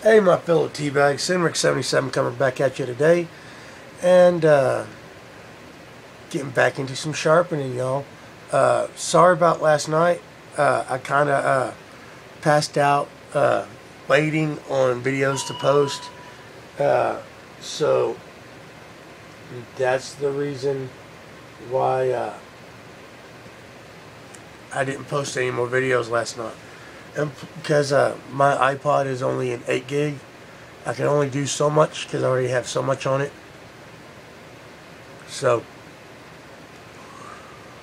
Hey, my fellow teabags, Cinerick77 coming back at you today, and getting back into some sharpening, y'all. Sorry about last night. I kind of passed out waiting on videos to post, so that's the reason why I didn't post any more videos last night. And because my iPod is only an 8 gig, I can only do so much because I already have so much on it. So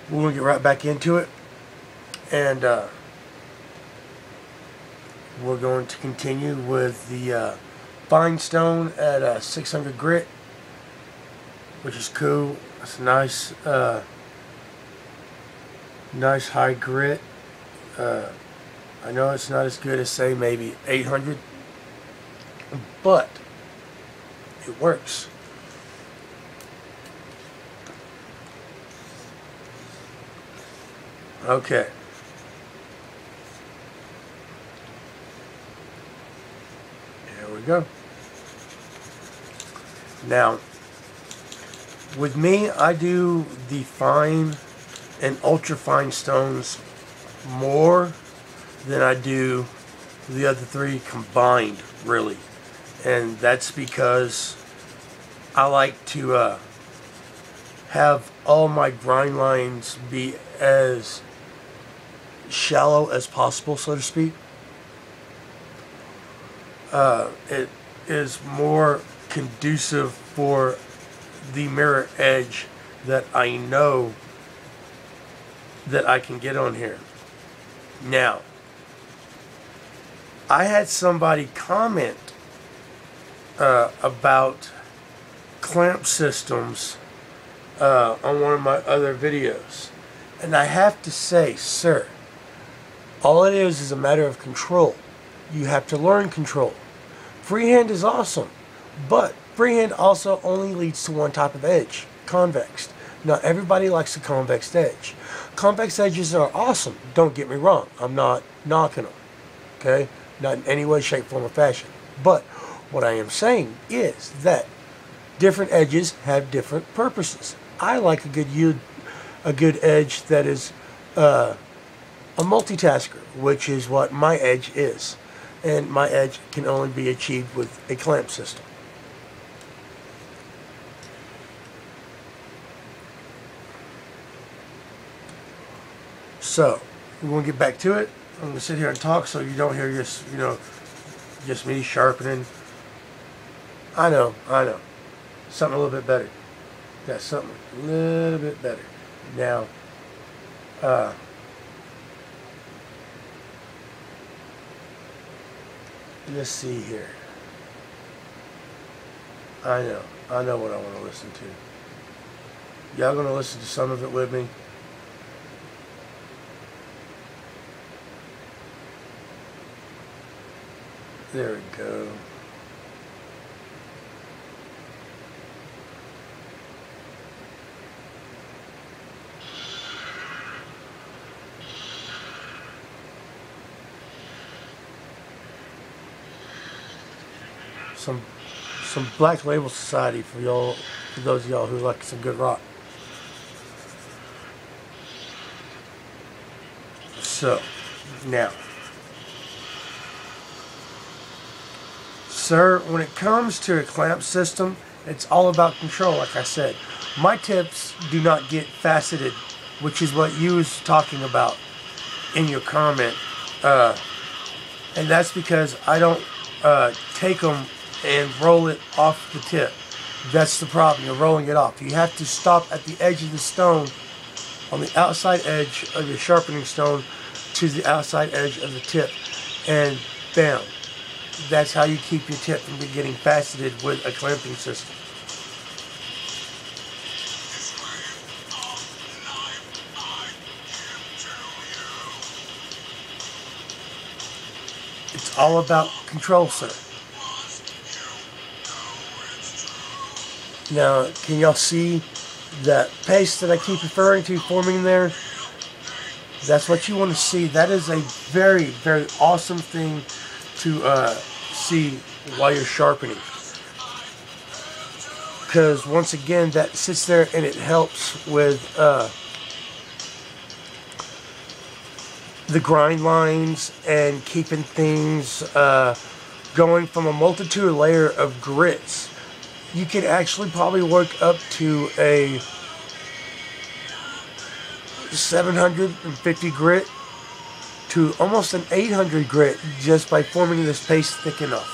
we're going to get right back into it, and we're going to continue with the fine stone at 600 grit, which is cool. It's nice, nice high grit. I know it's not as good as, say, maybe 800, but it works. Okay. Here we go. Now, with me, I do the fine and ultra fine stones more than I do the other three combined, really. And that's because I like to have all my grind lines be as shallow as possible, so to speak. It is more conducive for the mirror edge that I know that I can get on here. Now, I had somebody comment about clamp systems on one of my other videos, and I have to say, sir, all it is a matter of control. You have to learn control. Freehand is awesome, but freehand also only leads to one type of edge, convex. Not everybody likes the convex edge. Convex edges are awesome, don't get me wrong. I'm not knocking them, okay? Not in any way, shape, form, or fashion. But what I am saying is that different edges have different purposes. I like a good edge that is a multitasker, which is what my edge is. And my edge can only be achieved with a clamp system. So, we're going to get back to it. I'm going to sit here and talk so you don't hear just me sharpening. I know. Something a little bit better. Got something a little bit better. Now, let's see here. I know what I want to listen to. Y'all going to listen to some of it with me? There we go. Some Black Label Society for y'all, for those of y'all who like some good rock. So, now, sir, when it comes to a clamp system, it's all about control, like I said. My tips do not get faceted, which is what you was talking about in your comment. And that's because I don't take them and roll it off the tip. That's the problem. You're rolling it off. You have to stop at the edge of the stone, on the outside edge of your sharpening stone, to the outside edge of the tip, and bam. That's how you keep your tip from getting faceted with a clamping system. It's all about control, sir. Now, can y'all see that paste that I keep referring to forming there? That's what you want to see. That is a very, very awesome thing to see while you're sharpening. Because once again, that sits there and it helps with the grind lines and keeping things going from a multitude layer of grits. You can actually probably work up to a 750 grit to almost an 800 grit just by forming this paste thick enough.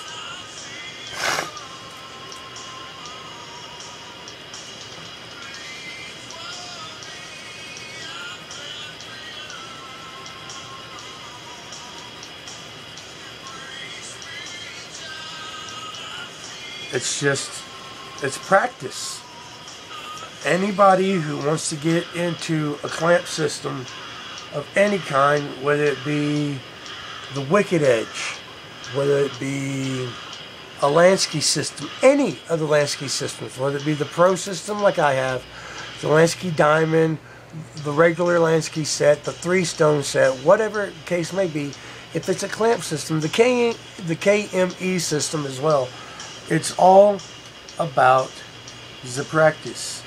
It's practice. Anybody who wants to get into a clamp system of any kind, whether it be the Wicked Edge, whether it be a Lansky system, any of the Lansky systems, whether it be the Pro system like I have, the Lansky Diamond, the regular Lansky set, the 3-stone set, whatever the case may be, if it's a clamp system, the KME system as well, it's all about the practice.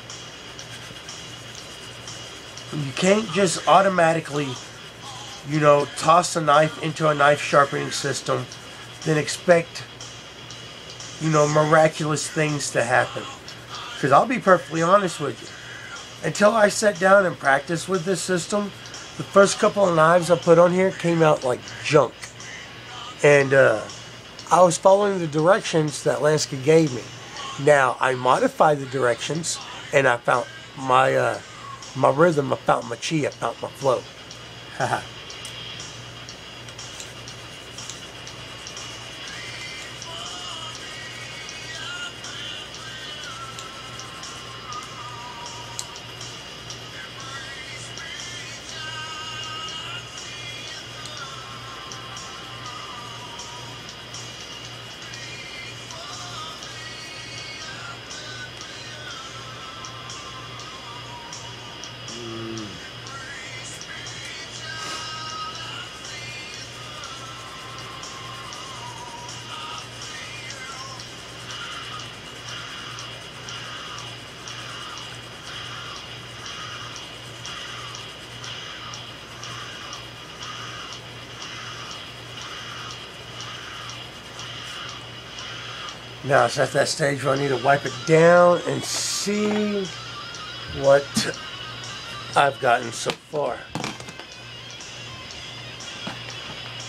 You can't just automatically, you know, toss a knife into a knife sharpening system, then expect, you know, miraculous things to happen. Because I'll be perfectly honest with you. Until I sat down and practiced with this system, the first couple of knives I put on here came out like junk. And I was following the directions that Lansky gave me. Now, I modified the directions, and I found my my rhythm, I found my chi, I found my flow. Haha. Now it's at that stage where I need to wipe it down and see what I've gotten so far.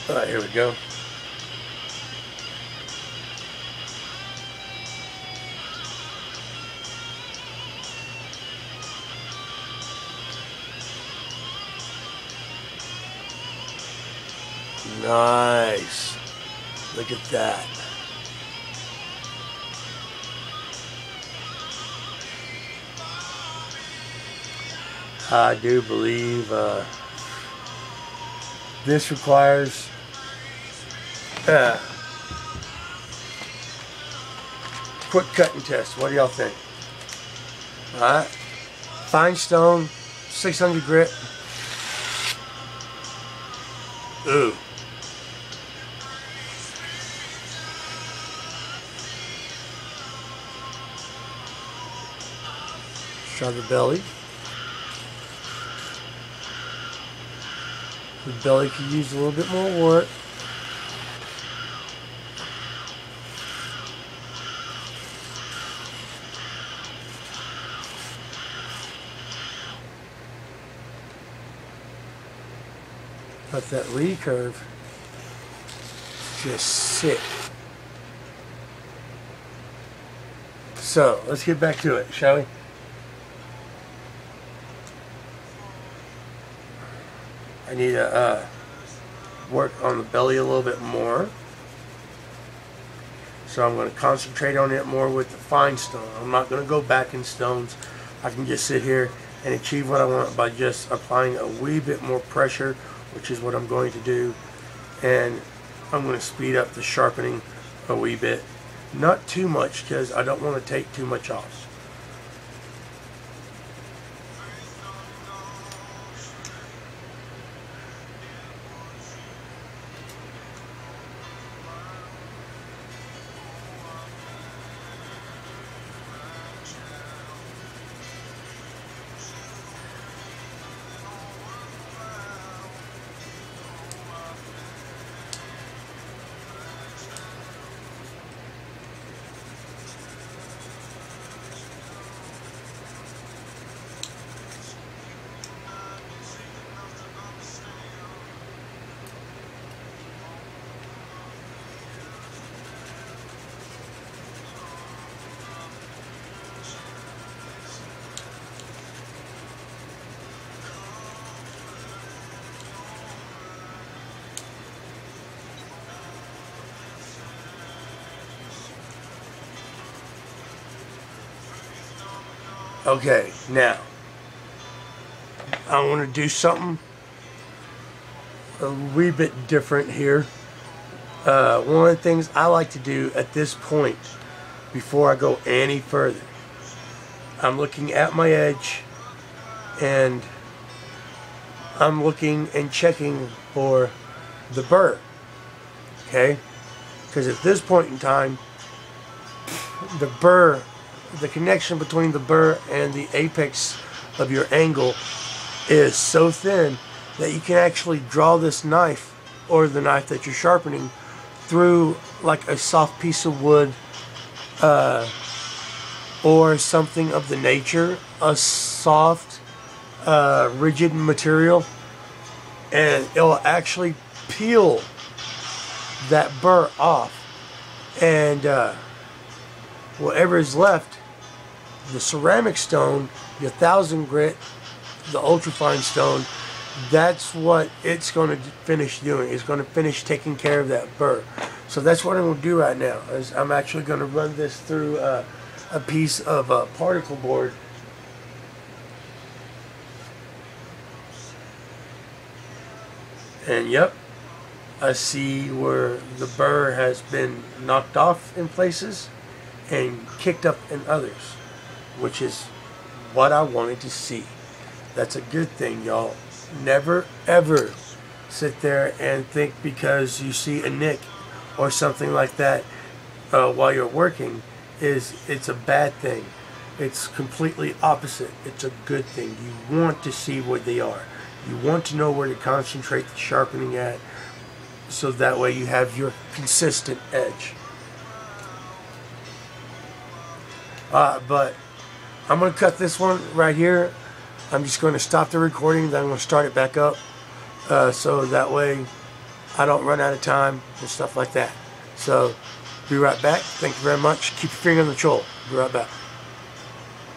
Alright, here we go. Nice. Look at that. I do believe this requires quick cutting test. What do y'all think? Alright. Fine stone, 600 grit. Ooh. Try the belly. The belly could use a little bit more work. But that recurve is just sick. So let's get back to it, shall we? I need to work on the belly a little bit more. So I'm going to concentrate on it more with the fine stone. I'm not going to go back in stones. I can just sit here and achieve what I want by just applying a wee bit more pressure, which is what I'm going to do. And I'm going to speed up the sharpening a wee bit. Not too much, because I don't want to take too much off. Okay, now I want to do something a wee bit different here. One of the things I like to do at this point, before I go any further, I'm looking at my edge and I'm looking and checking for the burr. Okay? Because at this point in time, the burr, the connection between the burr and the apex of your angle is so thin that you can actually draw this knife, or the knife that you're sharpening, through like a soft piece of wood or something of the nature, a soft rigid material, and it'll actually peel that burr off, and whatever is left, the ceramic stone, your 1000 grit, the ultrafine stone, that's what it's going to finish doing. It's going to finish taking care of that burr. So that's what I'm going to do right now, is I'm actually going to run this through a piece of particle board. And yep, I see where the burr has been knocked off in places and kicked up in others, which is what I wanted to see. That's a good thing, y'all. Never ever sit there and think because you see a nick or something like that while you're working it's a bad thing. It's completely opposite. It's a good thing. You want to see what they are. You want to know where to concentrate the sharpening at, so that way you have your consistent edge. But I'm going to cut this one right here. I'm just going to stop the recording, then I'm going to start it back up, so that way I don't run out of time and stuff like that. So, be right back. Thank you very much. Keep your finger on the control. Be right back.